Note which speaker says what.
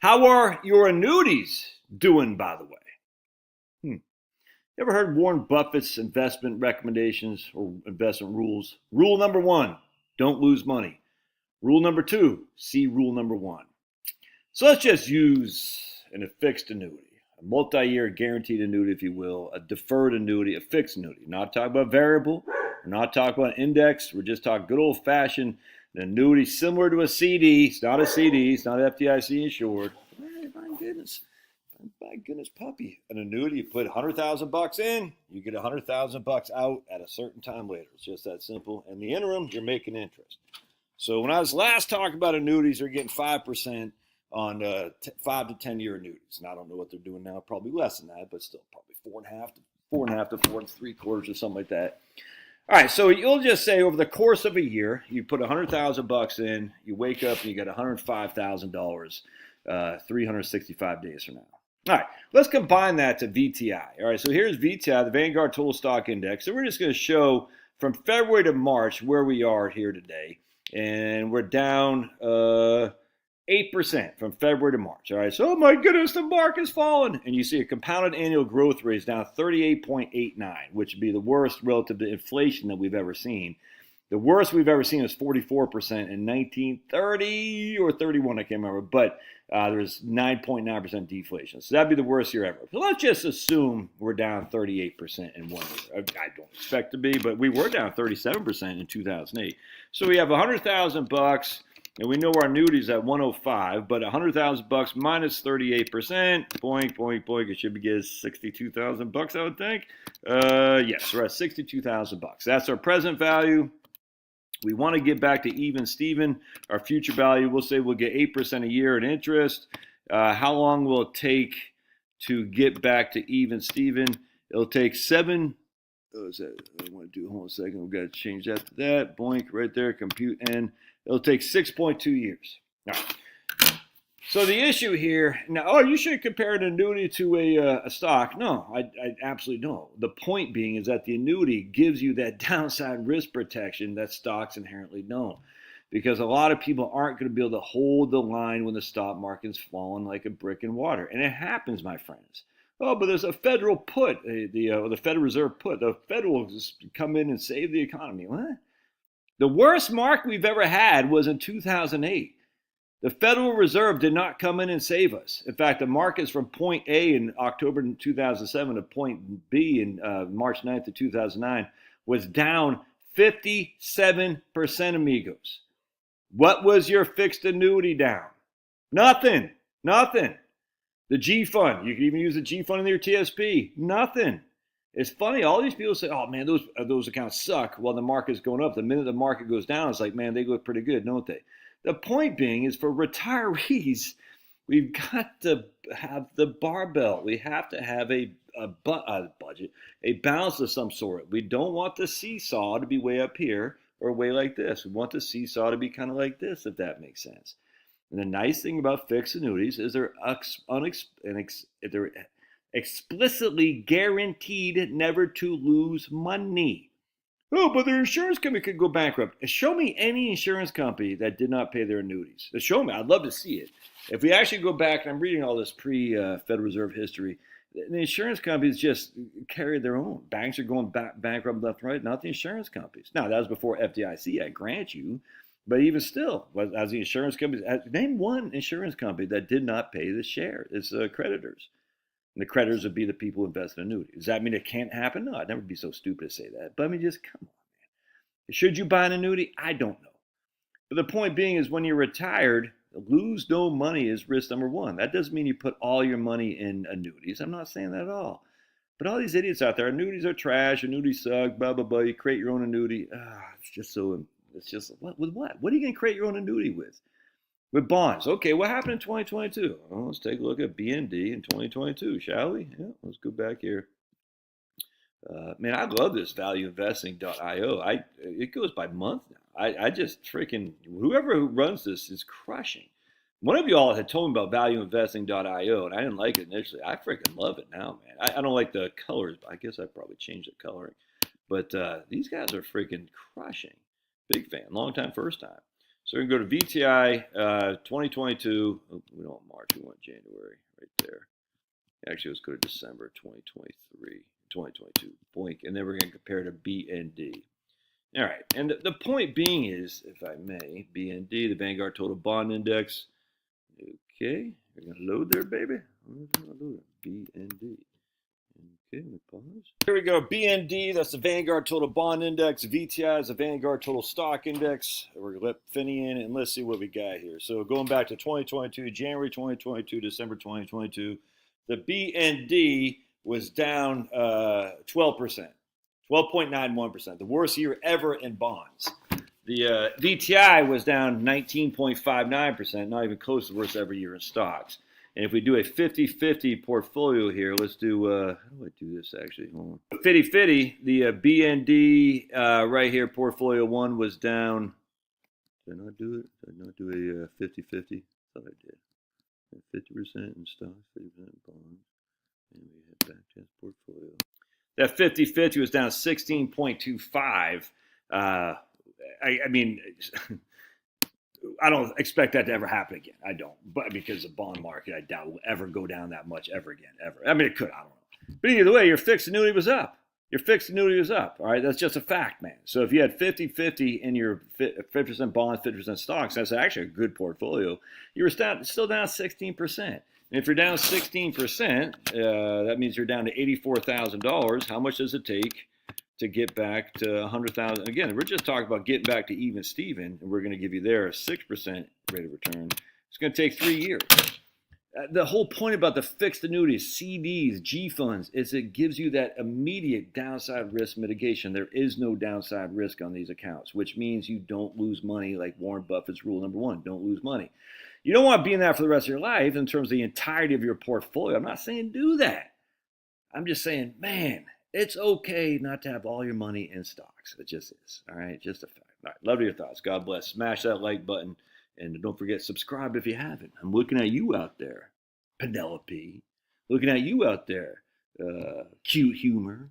Speaker 1: How are your annuities doing, by the way? Ever heard Warren Buffett's investment recommendations or investment rules? Rule number one, don't lose money. Rule number two, see rule number one. So let's just use a fixed annuity, a multi-year guaranteed annuity, if you will, a deferred annuity, a fixed annuity. Not talking about variable, we're not talking about index, we're just talking good old-fashioned annuity similar to a CD. It's not a CD, it's not FDIC insured. My goodness. My goodness, puppy. An annuity, you put $100,000 in, you get $100,000 out at a certain time later. It's just that simple. In the interim, you're making interest. So when I was last talking about annuities, they're getting 5% on 5 to 10 year annuities. And I don't know what they're doing now, probably less than that, but still probably 4.5 to 4.75 or something like that. All right, so you'll just say over the course of a year, you put $100,000 in, you wake up and you get $105,000 365 days from now. All right, let's combine that to VTI. All right, so here's VTI, the Vanguard Total Stock Index. So we're just going to show from February to March where we are here today. And we're down 8% from February to March. All right, so oh my goodness, the market's fallen. And you see a compounded annual growth rate is down 38.89, which would be the worst relative to inflation that we've ever seen. The worst we've ever seen is 44% in 1930 or 31, I can't remember, but there's 9.9% deflation. So that'd be the worst year ever. So let's just assume we're down 38% in 1 year. I don't expect to be, but we were down 37% in 2008. So we have $100,000, and we know our annuity's at 105, but $100,000 minus 38%, boink, boink, boink, it should be getting $62,000, I would think. Yes, we're at $62,000. That's our present value. We want to get back to even Steven. Our future value, we'll say we'll get 8% a year in interest. How long will it take to get back to even Steven? It'll take hold on a second. We've got to change that to that. Boink, right there, compute N. It'll take 6.2 years. All right. So the issue here, now, you should compare an annuity to a stock. No, I absolutely don't. The point being is that the annuity gives you that downside risk protection that stocks inherently don't. Because a lot of people aren't going to be able to hold the line when the stock market's falling like a brick in water. And it happens, my friends. Oh, but there's a federal put, the Federal Reserve put. The Federal will just come in and save the economy. What? The worst market we've ever had was in 2008. The Federal Reserve did not come in and save us. In fact, the markets from point A in October 2007 to point B in March 9th of 2009 was down 57%, amigos. What was your fixed annuity down? Nothing. The G fund, you can even use the G fund in your TSP. Nothing. It's funny, all these people say, oh man, those accounts suck while the market's going up. The minute the market goes down, it's like, man, they look pretty good, don't they? The point being is for retirees, we've got to have the barbell. We have to have a budget, a balance of some sort. We don't want the seesaw to be way up here or way like this. We want the seesaw to be kind of like this, if that makes sense. And the nice thing about fixed annuities is they're explicitly guaranteed never to lose money. Oh, but their insurance company could go bankrupt. Show me any insurance company that did not pay their annuities. Show me. I'd love to see it. If we actually go back, and I'm reading all this pre-Federal Reserve history, the insurance companies just carry their own. Banks are going bankrupt left and right, not the insurance companies. Now, that was before FDIC, I grant you. But even still, as the insurance companies, name one insurance company that did not pay the share. It's creditors. And the creditors would be the people who invest in annuities. Does that mean it can't happen? No, I'd never be so stupid to say that. But I mean, just come on, man. Should you buy an annuity? I don't know. But the point being is when you're retired, lose no money is risk number one. That doesn't mean you put all your money in annuities. I'm not saying that at all. But all these idiots out there, annuities are trash, annuities suck, blah, blah, blah. You create your own annuity. It's just, with what? What are you going to create your own annuity with? With bonds. Okay, what happened in 2022? Well, let's take a look at BND in 2022, shall we? Yeah, let's go back here. Man, I love this valueinvesting.io. It goes by month now. I just freaking, whoever runs this is crushing. One of you all had told me about valueinvesting.io, and I didn't like it initially. I freaking love it now, man. I don't like the colors, but I guess I'd probably change the coloring. But these guys are freaking crushing. Big fan. Long time, first time. So we can go to VTI 2022. Oh, we don't want March, we want January right there. Actually, let's go to December 2023, 2022. Boink. And then we're going to compare to BND. All right. And the point being is, if I may, BND, the Vanguard Total Bond Index. Okay. We're going to load there, baby. BND. Okay, let me pause. Here we go. BND, that's the Vanguard Total Bond Index. VTI is the Vanguard Total Stock Index. We're going to let Finney in, and let's see what we got here. So going back to 2022, January 2022, December 2022, the BND was down 12%, 12.91%, the worst year ever in bonds. The VTI was down 19.59%, not even close to the worst ever year in stocks. And if we do a 50-50 portfolio here, let's do, how do I do this actually? Hold on. 50-50, the BND right here, portfolio one was down. Did I not do it? Did I not do a 50-50? Thought I did. 50% in stocks, 50% in bonds. And we head back to that portfolio. That 50-50 was down 16.25. I mean, I don't expect that to ever happen again. I don't, but because the bond market, I doubt will ever go down that much ever again, ever. I mean, it could, I don't know. But either way, your fixed annuity was up. Your fixed annuity was up, all right? That's just a fact, man. So if you had 50-50 in your 50% bonds, 50% stocks, that's actually a good portfolio. You were still down 16%. And if you're down 16%, that means you're down to $84,000. How much does it take to get back to 100,000? Again, we're just talking about getting back to even Steven, and we're going to give you there a 6% rate of return. It's going to take 3 years. The whole point about the fixed annuities, CDs, G funds, is it gives you that immediate downside risk mitigation. There is no downside risk on these accounts, which means you don't lose money, like Warren Buffett's rule number one, don't lose money. You don't want to be in that for the rest of your life in terms of the entirety of your portfolio. I'm not saying do that. I'm just saying, man, it's okay not to have all your money in stocks. It just is. All right, just a fact. All right, love your thoughts. God bless. Smash that like button. And don't forget, subscribe if you haven't. I'm looking at you out there, Penelope. Looking at you out there, Cute Humor.